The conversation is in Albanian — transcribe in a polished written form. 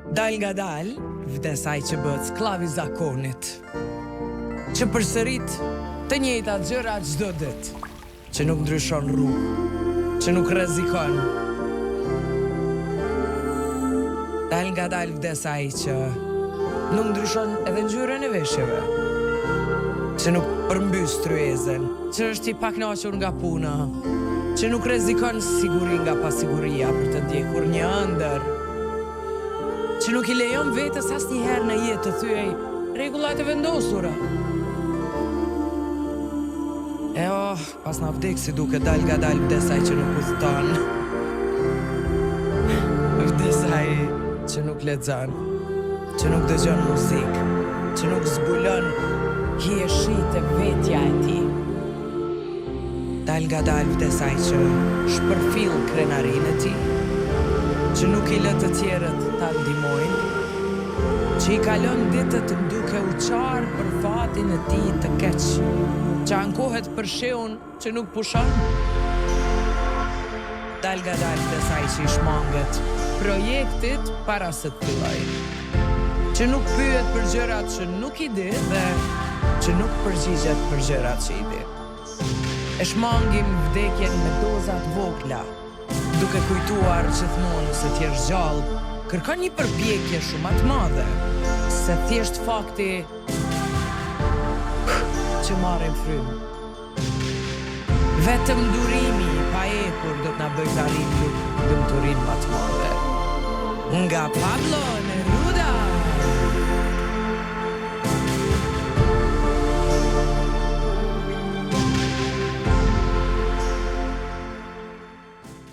Dal nga dal, vdes ai që bëhet sklav i zakonit, që përsërit të njëjtat gjëra çdo ditë, që nuk ndryshon rrugë, që nuk rrezikon. Dal nga dal, vdes ai që nuk ndryshon edhe ngjyrën e veshjeve, që nuk përmbys tryezën, që është i pakënaqur nga puna, që nuk rrezikon siguri nga pasiguria për të ndjekur një ëndër, që nuk i lejon vetës asnjëherë në jetë të thyej rregullat e vendosura. Pas na vdek si duke dal nga dal, vdes ai që nuk udhton. Vdes ai që nuk lexon, që nuk dëgjon muzikë, që nuk zbulon hieshit e vetja e tij. Dal nga dal, vdes ai që shpërfill krenarinë e tij, që nuk i lë të tjerët ta ndihmojnë, që i kalon ditët duke u qarë për fatin e tij të keq, që ankohet për sheun që nuk pushon. Dal nga dal, vdes ai që i shmanget projektit para se të fillojë, që nuk pyet për gjërat që nuk i di dhe që nuk përgjigjet për gjërat që i di. E shmangim vdekjen me dozat vogla, duke kujtuar që thmonë se ti je gjallë, kërkon një përpjekje shumë të madhe, se thjesht fakti që marrim frymë. Vetëm durimi pa ekur do të na bëjë të arrijmë dëmturinë më të madhe. Nga Pablo